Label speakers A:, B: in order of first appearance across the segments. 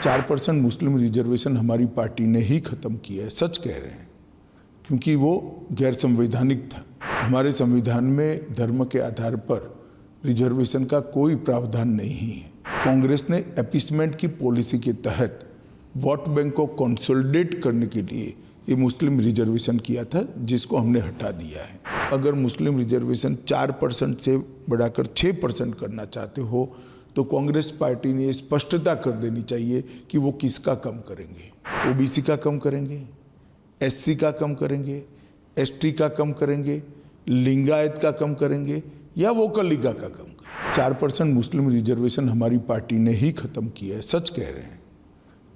A: 4% मुस्लिम reservation हमारी party ने ही खत्म किया है, सच कह रहे हैं, क्योंकि वो गैर संवैधानिक था। हमारे संविधान में धर्म के आधार पर रिजर्वेशन का कोई प्रावधान नहीं है। कांग्रेस ने अपीसमेंट की पॉलिसी के तहत वोट बैंक को कंसोलिडेट करने के लिए ये मुस्लिम रिजर्वेशन किया था, जिसको हमने हटा दिया है। अगर मुस्लिम रिजर्वेशन 4% से बढ़ाकर 6% करना चाहते हो तो कांग्रेस पार्टी ने स्पष्टता कर देनी चाहिए कि वो किसका कम करेंगे। ओबीसी का कम करेंगे, एससी का कम करेंगे, एसटी का कम करेंगे, लिंगायत का कम करेंगे या वोकल लीगा का कम करेंगे। 4% मुस्लिम रिजर्वेशन हमारी पार्टी ने ही खत्म किया है, सच कह रहे हैं,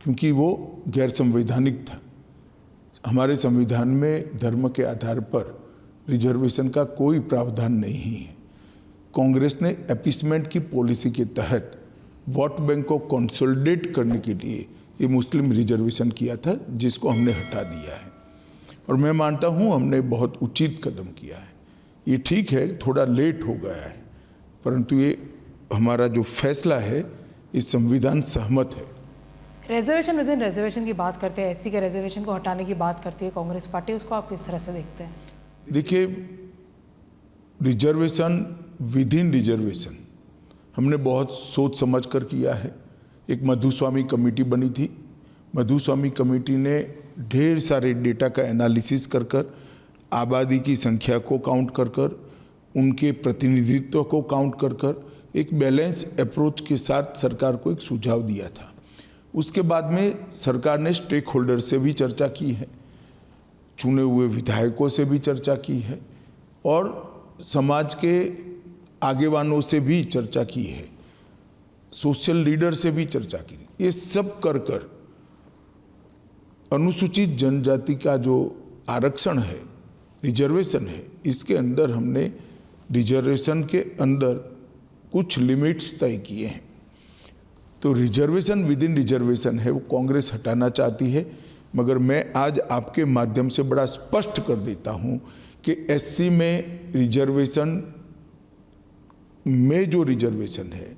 A: क्योंकि वो गैर संवैधानिक था। हमारे संविधान में धर्म के आधार पर रिजर्वेशन का कोई प्रावधान नहीं है। कांग्रेस ने अपीसमेंट की पॉलिसी के तहत वोट बैंक को कंसोलिडेट करने के लिए ये मुस्लिम रिजर्वेशन किया था, जिसको हमने हटा दिया है। और मैं मानता हूँ हमने बहुत उचित कदम किया है। ये ठीक है, थोड़ा लेट हो गया है, परंतु ये हमारा जो फैसला है इस संविधान सहमत है।
B: रिजर्वेशन विद इन रिजर्वेशन की बात करते हैं, एससी के रिजर्वेशन को हटाने की बात करती है कांग्रेस पार्टी, उसको आप किस तरह से देखते हैं?
A: देखिए, रिजर्वेशन विद इन रिजर्वेशन हमने बहुत सोच समझ कर किया है। एक मधुस्वामी कमेटी बनी थी। मधुस्वामी कमेटी ने ढेर सारे डेटा का एनालिसिस कर कर, आबादी की संख्या को काउंट कर कर, उनके प्रतिनिधित्व को काउंट कर कर एक बैलेंस अप्रोच के साथ सरकार को एक सुझाव दिया था। उसके बाद में सरकार ने स्टेक होल्डर से भी चर्चा की है, चुने हुए विधायकों से भी चर्चा की है और समाज के आगेवानों से भी चर्चा की है, सोशल लीडर से भी चर्चा की। ये सब कर कर अनुसूचित जनजाति का जो आरक्षण है, रिजर्वेशन है, इसके अंदर हमने रिजर्वेशन के अंदर कुछ लिमिट्स तय किए हैं। तो रिजर्वेशन विद इन रिजर्वेशन है, वो कांग्रेस हटाना चाहती है, मगर मैं आज आपके माध्यम से बड़ा स्पष्ट कर देता हूं कि एससी में रिजर्वेशन में जो रिजर्वेशन है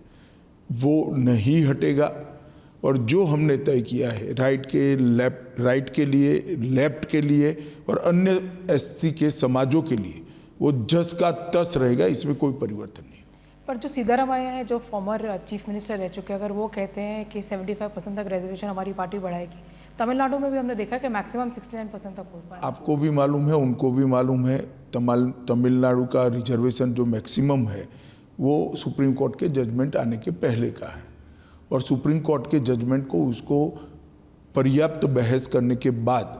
A: वो नहीं हटेगा और जो हमने तय किया है राइट के लिए, लेफ्ट के लिए और अन्य एससी के समाजों के लिए, वो जस का तस रहेगा, इसमें कोई परिवर्तन नहीं।
B: पर जो सीतारामैया है, जो फॉर्मर चीफ मिनिस्टर रह चुके हैं, अगर वो कहते हैं कि 75% तक रिजर्वेशन हमारी पार्टी बढ़ाएगी, तमिलनाडु में भी हमने देखा कि मैक्सिमम 69% तक हो पाया।
A: आपको भी मालूम है, उनको भी मालूम है, तमिलनाडु का रिजर्वेशन जो मैक्सिमम है वो सुप्रीम कोर्ट के जजमेंट आने के पहले का है और सुप्रीम कोर्ट के जजमेंट को उसको पर्याप्त बहस करने के बाद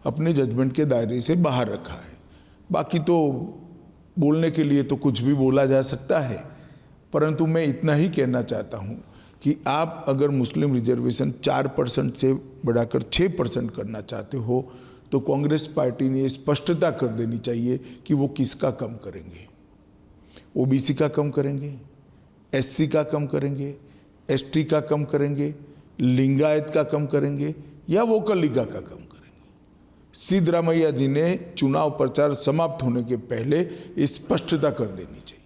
A: अपने जजमेंट के दायरे से बाहर रखा है। बाकी तो बोलने के लिए तो कुछ भी बोला जा सकता है, परंतु मैं इतना ही कहना चाहता हूँ कि आप अगर मुस्लिम रिजर्वेशन 4% से बढ़ाकर 6% करना चाहते हो तो कांग्रेस पार्टी ने स्पष्टता कर देनी चाहिए कि वो किसका कम करेंगे। ओबीसी का कम करेंगे, एससी का कम करेंगे, एसटी का कम करेंगे, लिंगायत का कम करेंगे या वोकल लीगा का कम करेंगे। सिद्धरामैया जी ने चुनाव प्रचार समाप्त होने के पहले स्पष्टता कर देनी चाहिए।